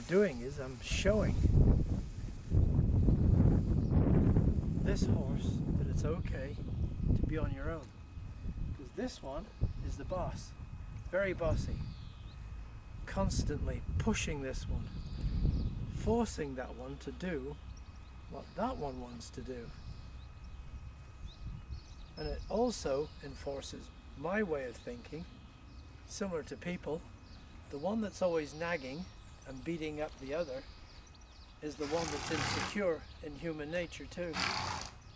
doing is I'm showing this horse that it's okay to be on your own. Because this one is the boss, very bossy, constantly pushing this one, forcing that one to do what that one wants to do. And it also enforces my way of thinking, similar to people. The one that's always nagging and beating up the other is the one that's insecure in human nature too.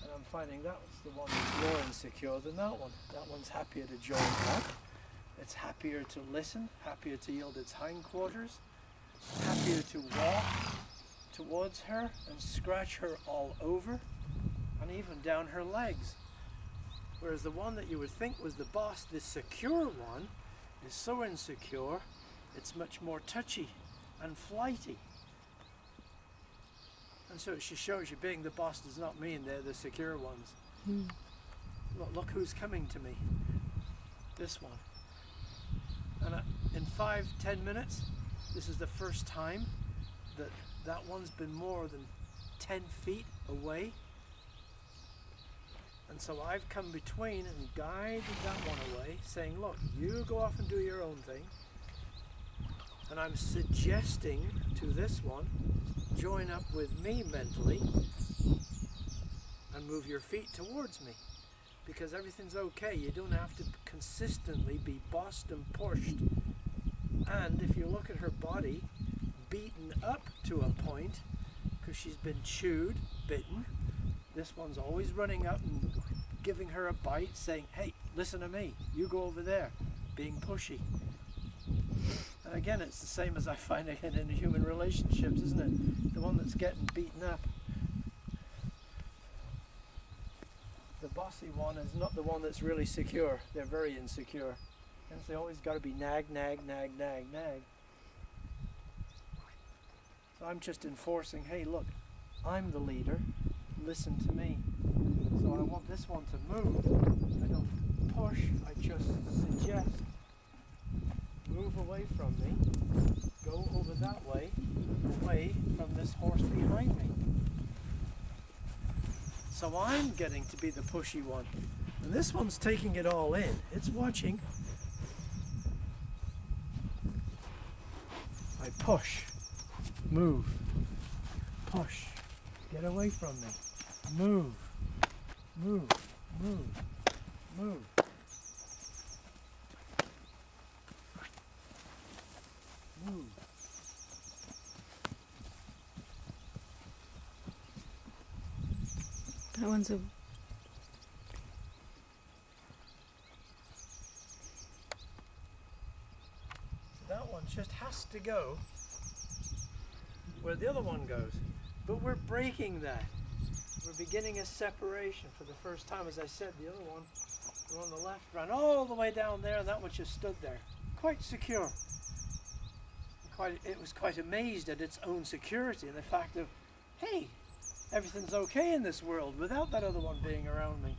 And I'm finding that's the one that's more insecure than that one. That one's happier to join up. It's happier to listen, happier to yield its hindquarters, happier to walk towards her and scratch her all over and even down her legs. Whereas the one that you would think was the boss, the secure one, is so insecure, it's much more touchy and flighty. And so it just shows you being the boss does not mean they're the secure ones. Look who's coming to me. This one. And in 5-10 minutes, this is the first time that that one's been more than 10 feet away. And so I've come between and guided that one away, saying, look, you go off and do your own thing. And I'm suggesting to this one, join up with me mentally and move your feet towards me. Because everything's okay. You don't have to consistently be bossed and pushed. And if you look at her body, beaten up to a point, because she's been chewed, bitten, this one's always running up and giving her a bite, saying, hey, listen to me, you go over there, being pushy. And again, it's the same as I find again in human relationships, isn't it? The one that's getting beaten up. The bossy one is not the one that's really secure. They're very insecure. And they always got to be nag, nag, nag, nag, nag. So I'm just enforcing, hey, look, I'm the leader. Listen to me. So I want this one to move. I don't push, I just suggest. Move away from me. Go over that way, away from this horse behind me. So I'm getting to be the pushy one. And this one's taking it all in. It's watching. I push. Move. Push. Get away from me. Move. Move. Move. Move. Move. That one's a... That one just has to go where the other one goes. But we're breaking that. We're beginning a separation for the first time. As I said, the other one on the left ran all the way down there, and that one just stood there, quite secure. It was quite amazed at its own security and the fact of, hey, everything's okay in this world without that other one being around me.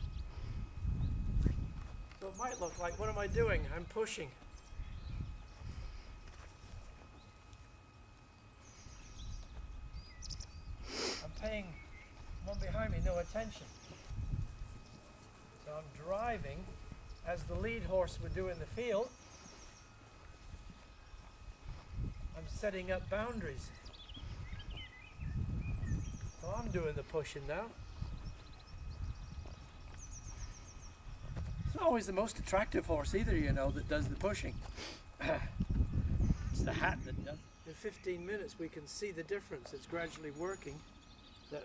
So it might look like, what am I doing? I'm pushing. I'm paying one behind me no attention. So I'm driving as the lead horse would do in the field. I'm setting up boundaries. So I'm doing the pushing now. It's not always the most attractive horse either, you know, that does the pushing. It's the hat that does. In 15 minutes we can see the difference. It's gradually working. That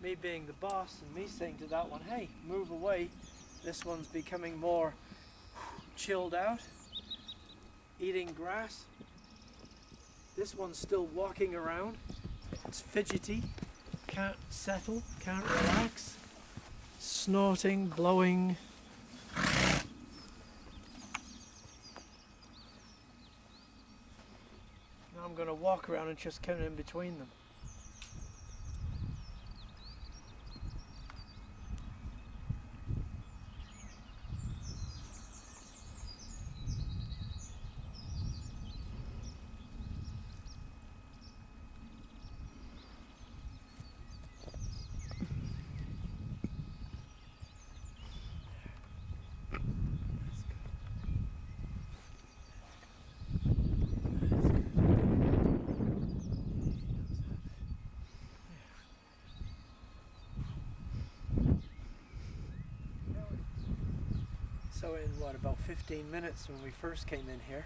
me being the boss and me saying to that one, hey, move away. This one's becoming more chilled out, eating grass. This one's still walking around. It's fidgety, can't settle, can't relax, snorting, blowing. Now I'm going to walk around and just come in between them. So in what, about 15 minutes when we first came in here,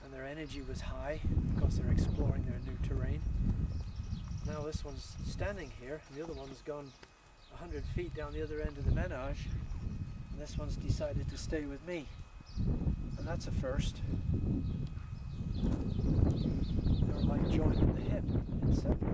and their energy was high because they're exploring their new terrain. Now this one's standing here, and the other one's gone 100 feet down the other end of the menage, and this one's decided to stay with me. And that's a first. They're like joining the hip, inseparable.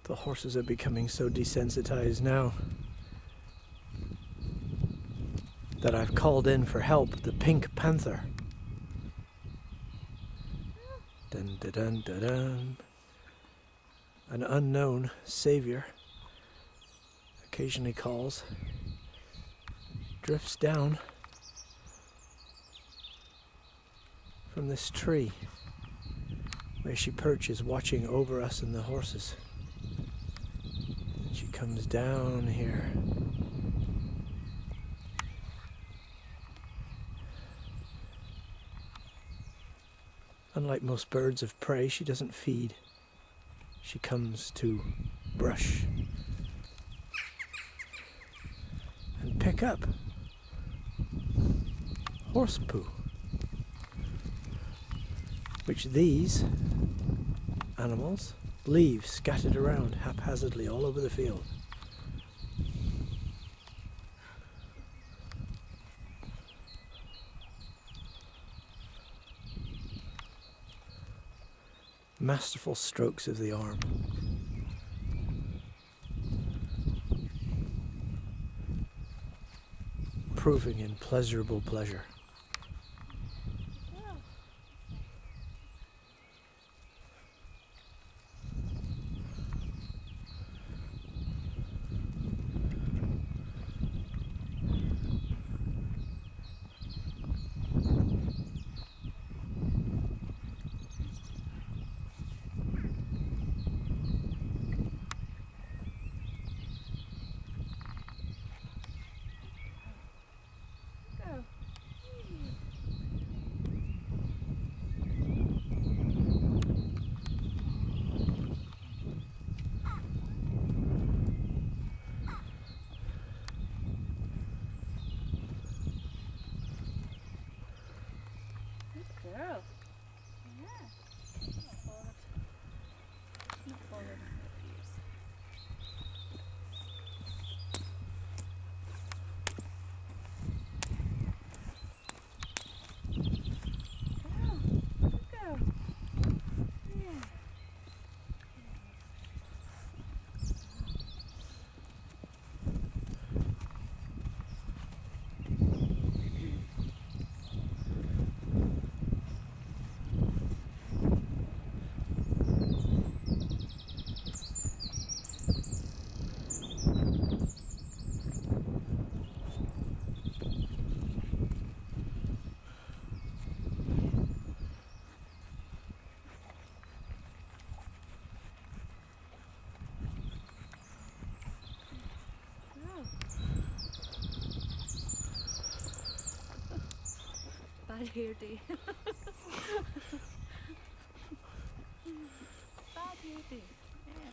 The horses are becoming so desensitized now that I've called in for help the pink panther. Dun, dun, dun, dun, dun. An unknown savior occasionally calls, drifts down from this tree where she perches watching over us and the horses. She comes down here. Unlike most birds of prey, she doesn't feed. She comes to brush and pick up horse poo, which these animals leave scattered around haphazardly all over the field. Masterful strokes of the arm. Proving in pleasurable pleasure. Girl. Yeah. Not forward on her ears. Go. Go. Yeah. Bad hair day. Bad hair day. Yeah.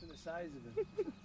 The size of him.